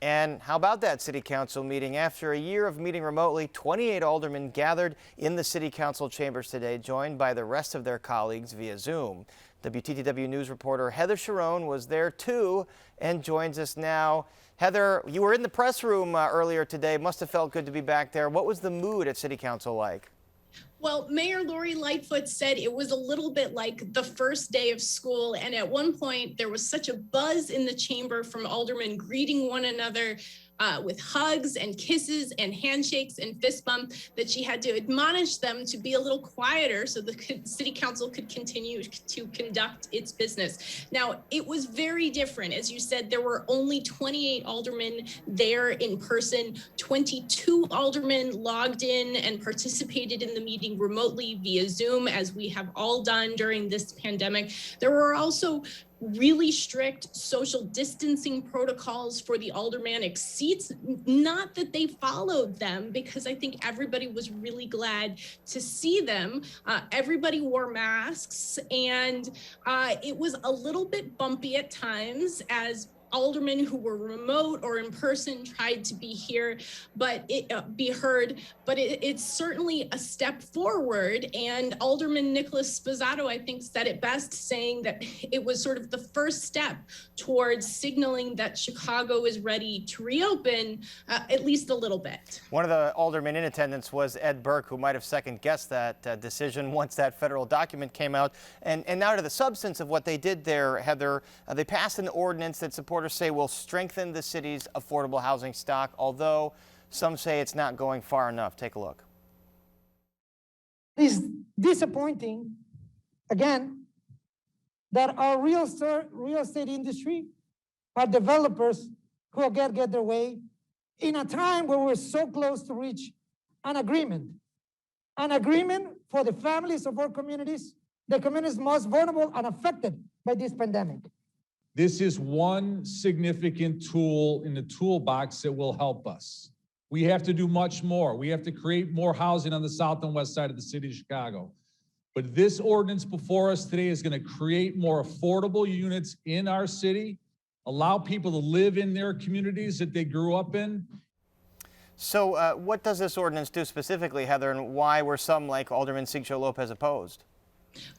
And how about that city council meeting? After a year of meeting remotely, 28 aldermen gathered in the city council chambers today, joined by the rest of their colleagues via Zoom. WTTW News reporter Heather Cherone was there too and joins us now. Heather, you were in the press room earlier today. Must have felt good to be back there. What was the mood at city council like? Well, Mayor Lori Lightfoot said it was a little bit like the first day of school. And at one point, there was such a buzz in the chamber from aldermen greeting one another with hugs and kisses and handshakes and fist bump that she had to admonish them to be a little quieter so the city council could continue to conduct its business. Now, it was very different. As you said, there were only 28 aldermen there in person. 22 aldermen logged in and participated in the meeting remotely via Zoom, as we have all done during this pandemic. There were also really strict social distancing protocols for the aldermanic seats. Not that they followed them, because I think everybody was really glad to see them. Everybody wore masks, and it was a little bit bumpy at times as aldermen who were remote or in person tried to be here, but be heard. But it's certainly a step forward. And Alderman Nicholas Spazzato, I think, said it best, saying that it was sort of the first step towards signaling that Chicago is ready to reopen, at least a little bit. One of the aldermen in attendance was Ed Burke, who might have second-guessed that decision once that federal document came out. And now to the substance of what they did there, Heather. They passed an ordinance that supporters say will strengthen the city's affordable housing stock, although some say it's not going far enough. Take a look. It's disappointing, again, that our real estate industry, our developers who get their way in a time where we're so close to reach an agreement for the families of our communities, the communities most vulnerable and affected by this pandemic. This is one significant tool in the toolbox that will help us. We have to do much more. We have to create more housing on the south and west side of the city of Chicago. But this ordinance before us today is going to create more affordable units in our city, allow people to live in their communities that they grew up in. So what does this ordinance do specifically, Heather, and why were some like Alderman Sigcho Lopez opposed?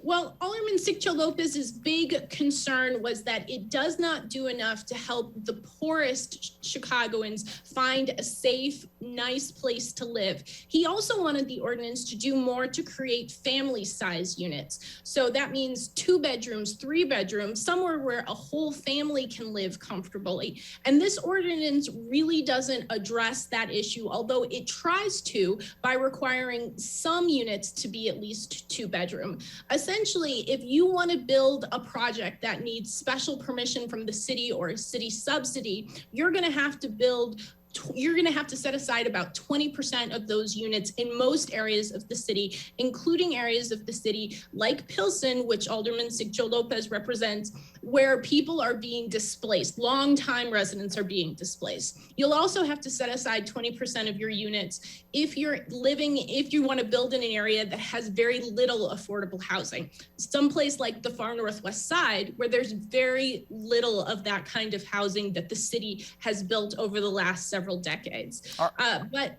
Well, Alderman Sigcho Lopez's big concern was that it does not do enough to help the poorest Chicagoans find a safe, nice place to live. He also wanted the ordinance to do more to create family-size units. So that means 2 bedrooms, 3 bedrooms, somewhere where a whole family can live comfortably. And this ordinance really doesn't address that issue, although it tries to by requiring some units to be at least 2-bedroom. Essentially, if you want to build a project that needs special permission from the city or a city subsidy, you're going to have to set aside about 20% of those units in most areas of the city, including areas of the city like Pilsen, which Alderman Sigcho Lopez represents, where people are being displaced, longtime residents are being displaced. You'll also have to set aside 20% of your units if you want to build in an area that has very little affordable housing. Someplace like the far northwest side, where there's very little of that kind of housing that the city has built over the last several decades. But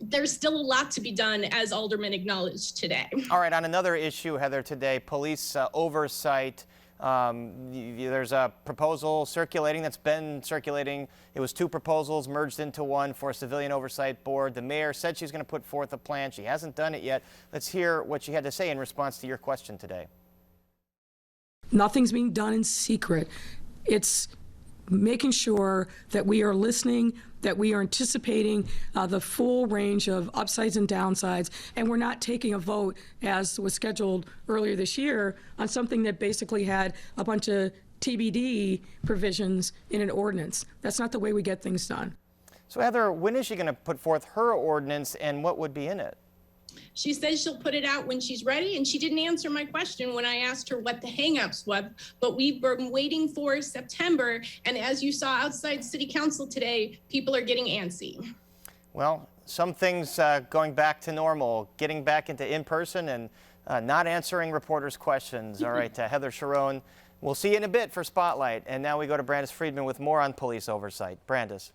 there's still a lot to be done, as Alderman acknowledged today. All right, on another issue, Heather, today, police oversight. There's a proposal circulating that's been circulating. It was 2 proposals merged into one for a civilian oversight board. The mayor said she's going to put forth a plan. She hasn't done it yet. Let's hear what she had to say in response to your question today. Nothing's being done in secret. It's making sure that we are listening, that we are anticipating the full range of upsides and downsides, and we're not taking a vote, as was scheduled earlier this year, on something that basically had a bunch of TBD provisions in an ordinance. That's not the way we get things done. So, Heather, when is she going to put forth her ordinance, and what would be in it? She says she'll put it out when she's ready, and she didn't answer my question when I asked her what the hangups were. But we've been waiting for September, and as you saw outside City Council today, people are getting antsy. Well, some things going back to normal, getting back into in-person and not answering reporters' questions. All right, Heather Cherone We'll see you in a bit for Spotlight. And now we go to Brandis Friedman with more on police oversight. Brandis.